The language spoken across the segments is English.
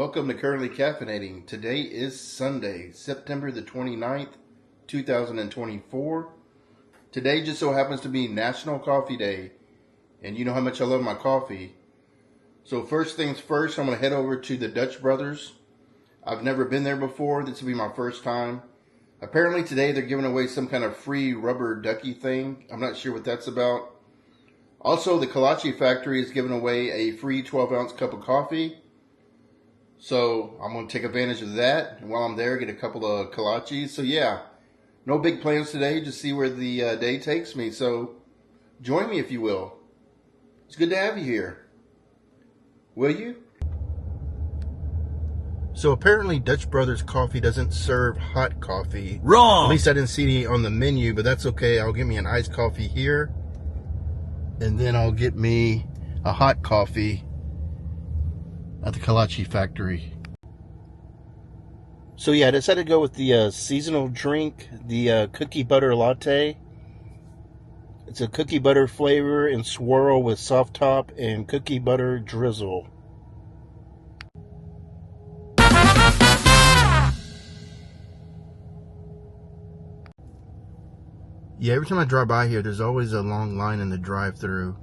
Welcome to Currently Caffeinating. Today is Sunday, September the 29th, 2024. Today just so happens to be National Coffee Day, and you know how much I love my coffee. So first things first, I'm going to head over to the Dutch Brothers. I've never been there before. This will be my first time. Apparently today they're giving away some kind of free rubber ducky thing. I'm not sure what that's about. Also, the Kolache Factory is giving away a free 12-ounce cup of coffee. So I'm going to take advantage of that. And while I'm there, get a couple of kolaches. So yeah, no big plans today. Just see where the day takes me. So join me if you will. It's good to have you here. Will you? So apparently Dutch Brothers Coffee doesn't serve hot coffee. Wrong! At least I didn't see any on the menu, but that's okay. I'll get me an iced coffee here. And then I'll get me a hot coffee at the Kolache Factory. So yeah, I decided to go with the seasonal drink, the cookie butter latte. It's a cookie butter flavor and swirl with soft top and cookie butter drizzle. Yeah, every time I drive by here, there's always a long line in the drive-thru.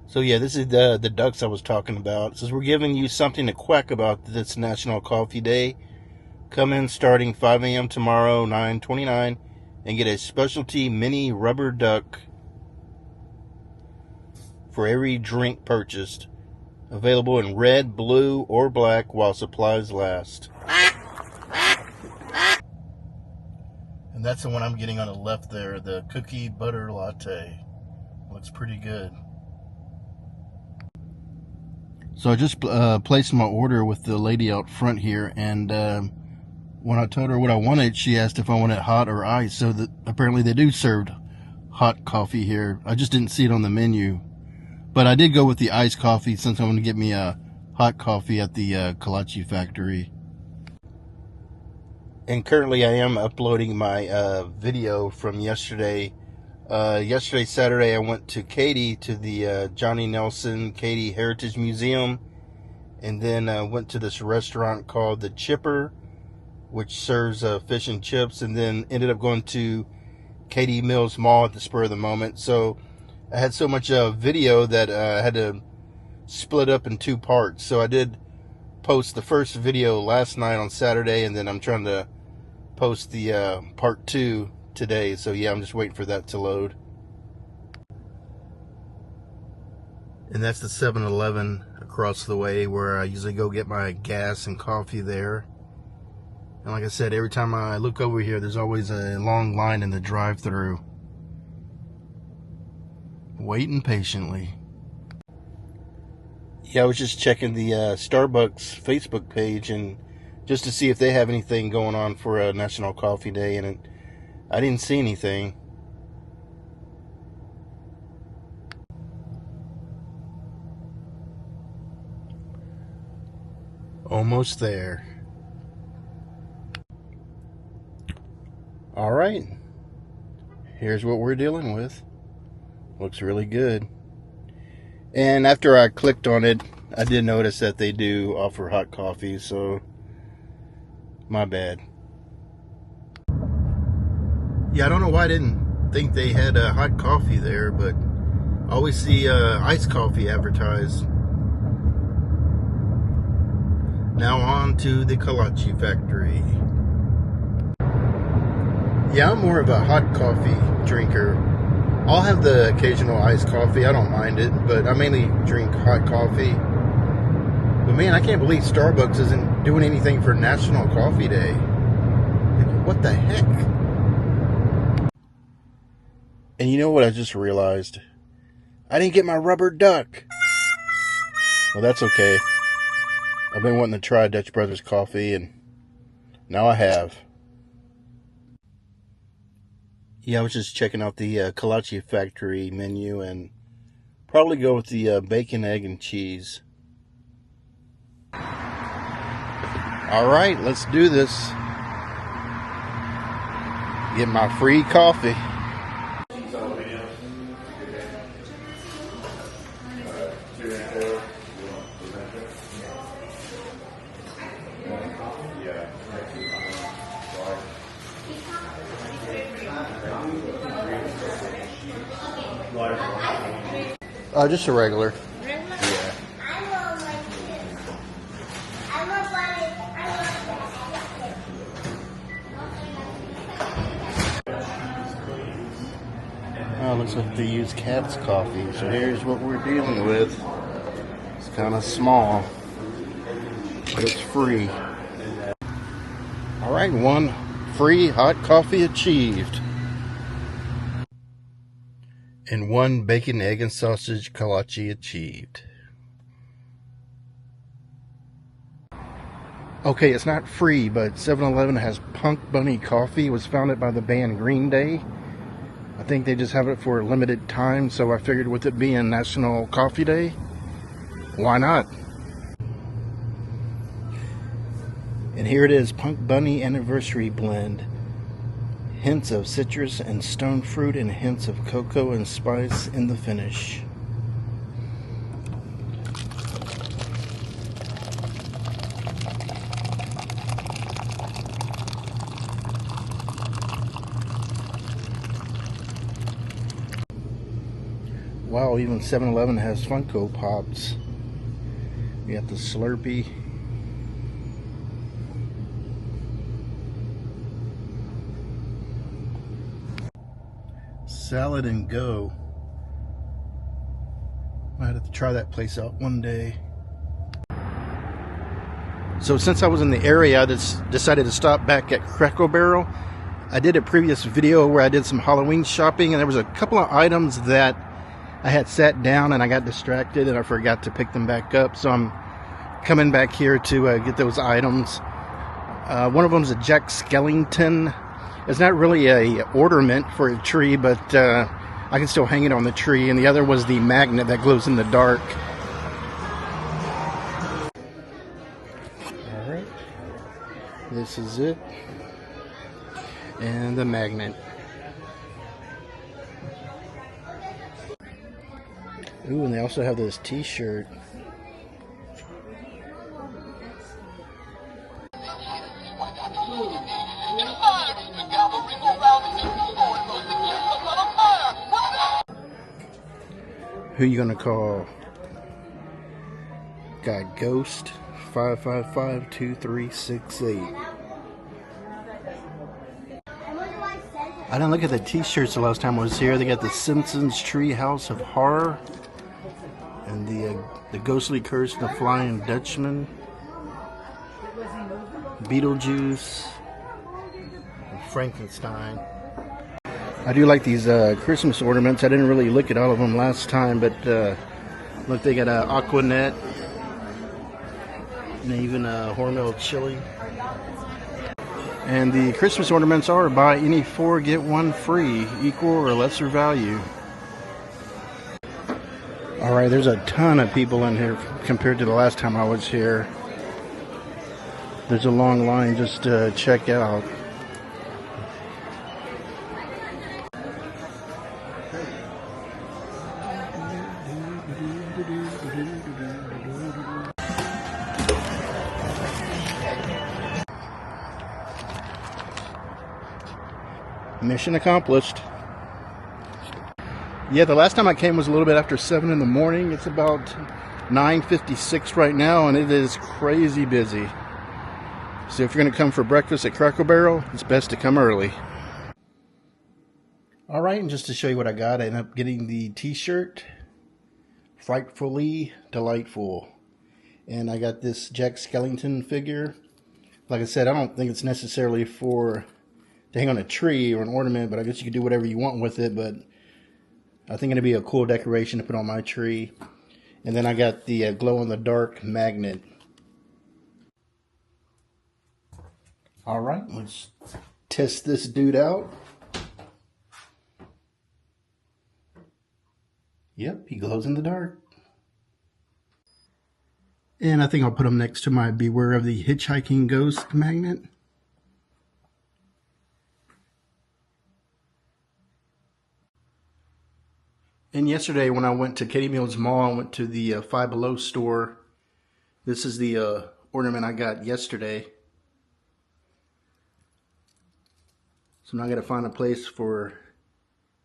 So yeah, this is the ducks I was talking about. It says we're giving you something to quack about this National Coffee Day. Come in starting 5 a.m. tomorrow, 9/29, and get a specialty mini rubber duck for every drink purchased. Available in red, blue, or black while supplies last. And that's the one I'm getting on the left there, the cookie butter latte. Looks pretty good. So I just placed my order with the lady out front here, and when I told her what I wanted, she asked if I wanted hot or iced. So apparently they do serve hot coffee here. I just didn't see it on the menu. But I did go with the iced coffee since I'm going to get me a hot coffee at the Kolache Factory. And currently I am uploading my video from yesterday. Yesterday, Saturday, I went to Katy, to the Johnny Nelson Katy Heritage Museum. And then went to this restaurant called The Chipper, which serves fish and chips. And then ended up going to Katy Mills Mall at the spur of the moment. So I had so much video that I had to split up in two parts. So I did post the first video last night on Saturday, and then I'm trying to post the part 2 today. So yeah, I'm just waiting for that to load. And that's the 7-Eleven across the way where I usually go get my gas and coffee there. And like I said, every time I look over here, there's always a long line in the drive-thru, waiting patiently. Yeah, I was just checking the Starbucks Facebook page and just to see if they have anything going on for National Coffee Day, and I didn't see anything. Almost there. All right. Here's what we're dealing with. Looks really good. And after I clicked on it, I did notice that they do offer hot coffee, so my bad. Yeah, I don't know why I didn't think they had hot coffee there, but I always see iced coffee advertised. Now on to the Kolache Factory. Yeah, I'm more of a hot coffee drinker. I'll have the occasional iced coffee, I don't mind it, but I mainly drink hot coffee. But man, I can't believe Starbucks isn't doing anything for National Coffee Day. Like, what the heck? And you know what I just realized? I didn't get my rubber duck. Well, that's okay. I've been wanting to try Dutch Brothers coffee, and now I have. Yeah, I was just checking out the Kolache Factory menu and probably go with the bacon, egg, and cheese. All right, let's do this. Get my free coffee. Just a regular. Regular? Yeah. Oh, looks like they use Cat's coffee. So here's what we're dealing with. It's kind of small, but it's free. All right, one free hot coffee achieved. And one bacon, egg, and sausage kolache achieved. Okay, it's not free, but 7-Eleven has Punk Bunny Coffee. It was founded by the band Green Day. I think they just have it for a limited time, so I figured with it being National Coffee Day, why not? And here it is, Punk Bunny Anniversary Blend. Hints of citrus and stone fruit and hints of cocoa and spice in the finish. Wow, even 7-Eleven has Funko Pops. You got the Slurpee. Salad and Go. I had to try that place out one day. So since I was in the area, I just decided to stop back at Cracker Barrel. I did a previous video where I did some Halloween shopping, and there was a couple of items that I had sat down and I got distracted and I forgot to pick them back up. So I'm coming back here to get those items. One of them is a Jack Skellington. It's not really a ornament for a tree, but I can still hang it on the tree. And the other was the magnet that glows in the dark. All right, this is it, and the magnet. Ooh, and they also have this t-shirt. Who you gonna call? Got Ghost 555-2368. I didn't look at the t-shirts the last time I was here. They got the Simpsons Treehouse of Horror and the Ghostly Curse and the Flying Dutchman, Beetlejuice, and Frankenstein. I do like these Christmas ornaments. I didn't really look at all of them last time, but look, they got Aquanet and even Hormel chili. And the Christmas ornaments are buy any 4 get 1 free, equal or lesser value. Alright, there's a ton of people in here compared to the last time I was here. There's a long line just to check out. Mission accomplished. Yeah, the last time I came was a little bit after 7 in the morning. It's about 9:56 right now, and it is crazy busy. So if you're going to come for breakfast at Cracker Barrel, it's best to come early. Alright, and just to show you what I got, I ended up getting the t-shirt, Frightfully Delightful. And I got this Jack Skellington figure. Like I said, I don't think it's necessarily for to hang on a tree or an ornament, but I guess you can do whatever you want with it. But I think it'd be a cool decoration to put on my tree. And then I got the glow-in-the-dark magnet. All right, let's test this dude out. Yep, he glows in the dark. And I think I'll put him next to my Beware of the Hitchhiking Ghost magnet. And yesterday when I went to Katie Mills Mall, I went to the Five Below store. This is the ornament I got yesterday. So now I got to find a place for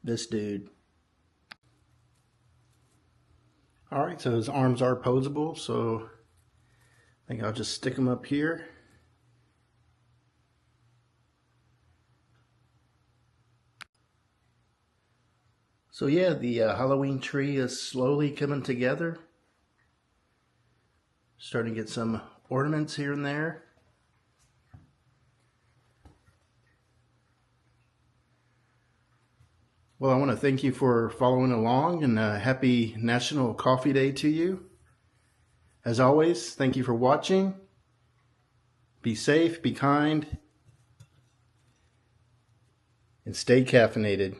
this dude. Alright, so his arms are posable, so I think I'll just stick him up here. So yeah, the Halloween tree is slowly coming together. Starting to get some ornaments here and there. Well, I want to thank you for following along, and happy National Coffee Day to you. As always, thank you for watching. Be safe, be kind, and stay caffeinated.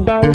Down.